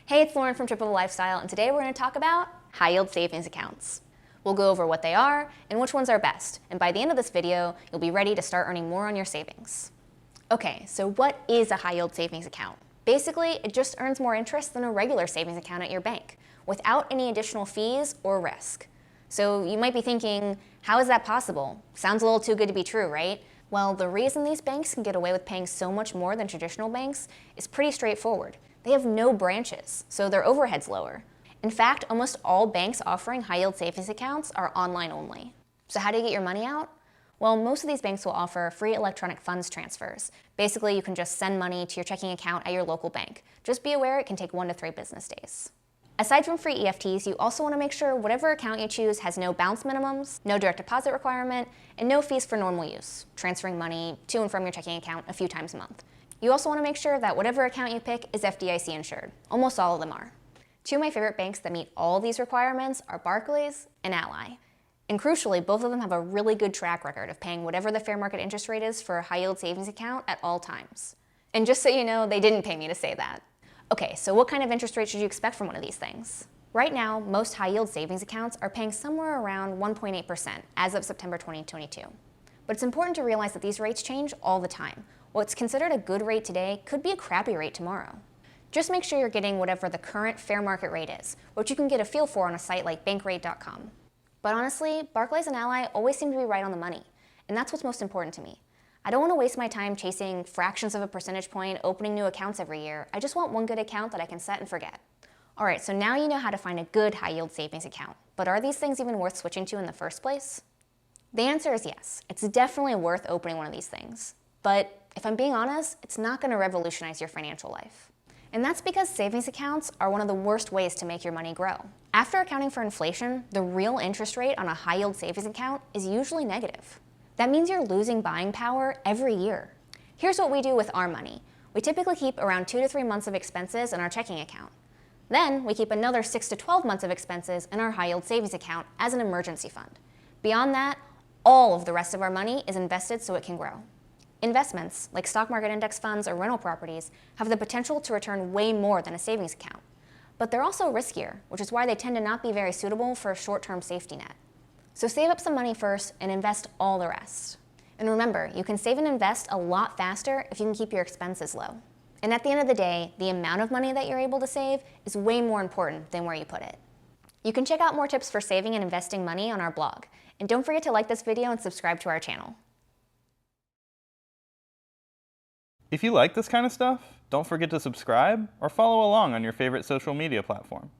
Hey, it's Lauren from Triple Lifestyle, and today we're going to talk about high-yield savings accounts. We'll go over what they are and which ones are best, and by the end of this video, you'll be ready to start earning more on your savings. Okay, so what is a high-yield savings account? Basically, it just earns more interest than a regular savings account at your bank, without any additional fees or risk. So you might be thinking, how is that possible? Sounds a little too good to be true, right? Well, the reason these banks can get away with paying so much more than traditional banks is pretty straightforward. They have no branches, so their overhead's lower. In fact, almost all banks offering high-yield savings accounts are online only. So how do you get your money out? Well, most of these banks will offer free electronic funds transfers. Basically, you can just send money to your checking account at your local bank. Just be aware it can take 1 to 3 business days. Aside from free EFTs, you also want to make sure whatever account you choose has no balance minimums, no direct deposit requirement, and no fees for normal use, transferring money to and from your checking account a few times a month. You also want to make sure that whatever account you pick is FDIC insured. Almost all of them are. 2 of my favorite banks that meet all these requirements are Barclays and Ally. And crucially, both of them have a really good track record of paying whatever the fair market interest rate is for a high-yield savings account at all times. And just so you know, they didn't pay me to say that. Okay, so what kind of interest rate should you expect from one of these things? Right now, most high-yield savings accounts are paying somewhere around 1.8% as of September 2022. But it's important to realize that these rates change all the time. What's considered a good rate today could be a crappy rate tomorrow. Just make sure you're getting whatever the current fair market rate is, which you can get a feel for on a site like bankrate.com. But honestly, Barclays and Ally always seem to be right on the money, and that's what's most important to me. I don't want to waste my time chasing fractions of a percentage point, opening new accounts every year. I just want one good account that I can set and forget. All right, so now you know how to find a good high-yield savings account. But are these things even worth switching to in the first place? The answer is yes. It's definitely worth opening one of these things. But if I'm being honest, it's not going to revolutionize your financial life. And that's because savings accounts are one of the worst ways to make your money grow. After accounting for inflation, the real interest rate on a high-yield savings account is usually negative. That means you're losing buying power every year. Here's what we do with our money. We typically keep around 2 to 3 months of expenses in our checking account. Then we keep another 6 to 12 months of expenses in our high-yield savings account as an emergency fund. Beyond that, all of the rest of our money is invested so it can grow. Investments, like stock market index funds or rental properties, have the potential to return way more than a savings account. But they're also riskier, which is why they tend to not be very suitable for a short-term safety net. So save up some money first and invest all the rest. And remember, you can save and invest a lot faster if you can keep your expenses low. And at the end of the day, the amount of money that you're able to save is way more important than where you put it. You can check out more tips for saving and investing money on our blog. And don't forget to like this video and subscribe to our channel. If you like this kind of stuff, don't forget to subscribe or follow along on your favorite social media platform.